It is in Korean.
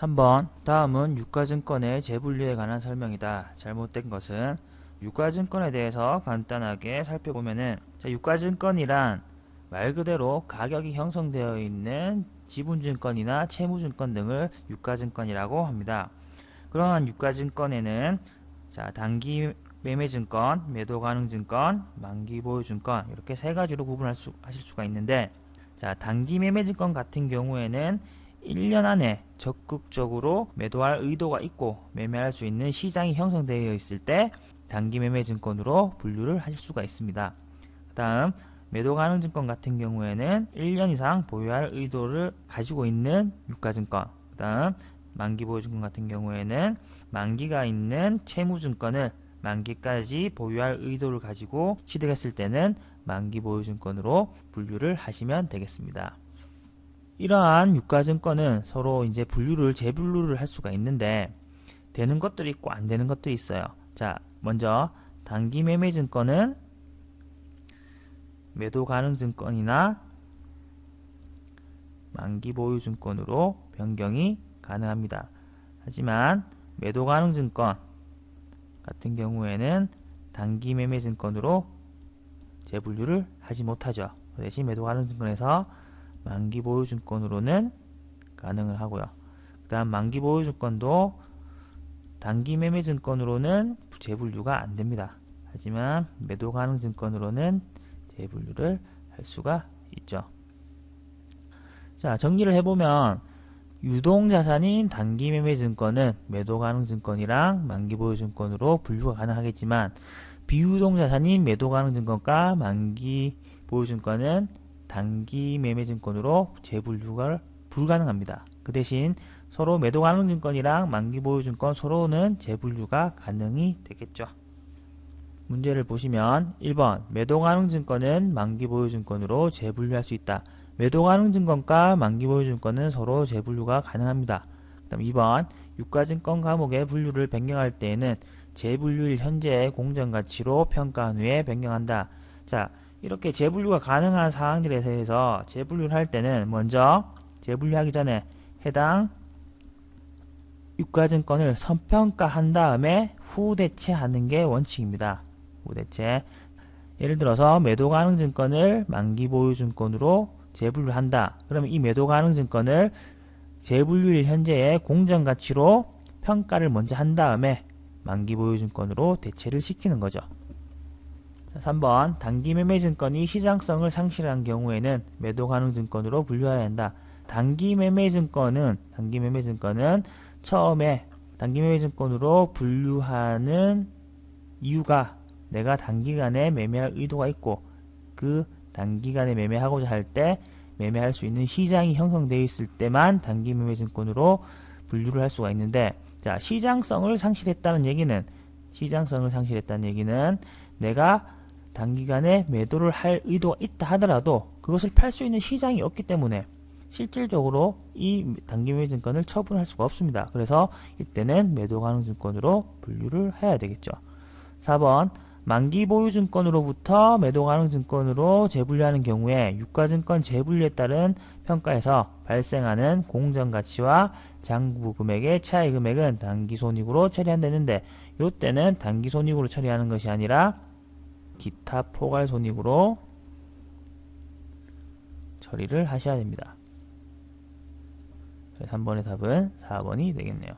3번 다음은 유가증권의 재분류에 관한 설명이다. 잘못된 것은 유가증권에 대해서 간단하게 살펴보면은 유가증권이란 말 그대로 가격이 형성되어 있는 지분증권이나 채무증권 등을 유가증권이라고 합니다. 그러한 유가증권에는 단기 매매증권, 매도가능증권, 만기보유증권 이렇게 세 가지로 구분하실 수가 있는데 단기 매매증권 같은 경우에는 1년 안에 적극적으로 매도할 의도가 있고 매매할 수 있는 시장이 형성되어 있을 때 단기 매매증권으로 분류를 하실 수가 있습니다. 그 다음 매도가능증권 같은 경우에는 1년 이상 보유할 의도를 가지고 있는 유가증권, 그 다음 만기보유증권 같은 경우에는 만기가 있는 채무증권을 만기까지 보유할 의도를 가지고 취득했을 때는 만기보유증권으로 분류를 하시면 되겠습니다. 이러한 유가증권은 서로 이제 분류를 재분류를 할 수가 있는데 되는 것들이 있고 안 되는 것들이 있어요. 먼저 단기 매매증권은 매도가능증권이나 만기보유증권으로 변경이 가능합니다. 하지만 매도가능증권 같은 경우에는 단기 매매증권으로 재분류를 하지 못하죠. 그 대신 매도가능증권에서 만기보유증권으로는 가능을 하고요. 그 다음 만기보유증권도 단기 매매증권으로는 재분류가 안됩니다. 하지만 매도가능증권으로는 재분류를 할 수가 있죠. 정리를 해보면 유동자산인 단기 매매증권은 매도가능증권이랑 만기보유증권으로 분류가 가능하겠지만 비유동자산인 매도가능증권과 만기보유증권은 단기 매매증권으로 재분류가 불가능합니다. 그 대신 서로 매도가능증권이랑 만기보유증권 서로는 재분류가 가능이 되겠죠. 문제를 보시면 1번 매도가능증권은 만기보유증권으로 재분류할 수 있다. 매도가능증권과 만기보유증권은 서로 재분류가 가능합니다. 그 다음 2번 유가증권 과목의 분류를 변경할 때에는 재분류일 현재의 공정가치로 평가한 후에 변경한다. 이렇게 재분류가 가능한 사항들에 대해서 재분류를 할 때는 먼저 재분류하기 전에 해당 유가증권을 선평가한 다음에 후대체하는 게 원칙입니다. 후대체. 예를 들어서 매도가능증권을 만기보유증권으로 재분류한다. 그러면 이 매도가능증권을 재분류일 현재의 공정가치로 평가를 먼저 한 다음에 만기보유증권으로 대체를 시키는 거죠. 3번 단기 매매증권이 시장성을 상실한 경우에는 매도가능증권으로 분류해야 한다. 단기 매매증권은 처음에 단기 매매증권으로 분류하는 이유가 내가 단기간에 매매할 의도가 있고 그 단기간에 매매하고자 할 때 매매할 수 있는 시장이 형성되어 있을 때만 단기 매매증권으로 분류를 할 수가 있는데 시장성을 상실했다는 얘기는 내가 단기간에 매도를 할 의도가 있다 하더라도 그것을 팔 수 있는 시장이 없기 때문에 실질적으로 이 단기 매매증권을 처분할 수가 없습니다. 그래서 이때는 매도가능증권으로 분류를 해야 되겠죠. 4번 만기보유증권으로부터 매도가능증권으로 재분류하는 경우에 유가증권 재분류에 따른 평가에서 발생하는 공정가치와 장부금액의 차이 금액은 단기손익으로 처리한다는데 이때는 단기손익으로 처리하는 것이 아니라 기타 포괄손익으로 처리를 하셔야 됩니다. 3번의 답은 4번이 되겠네요.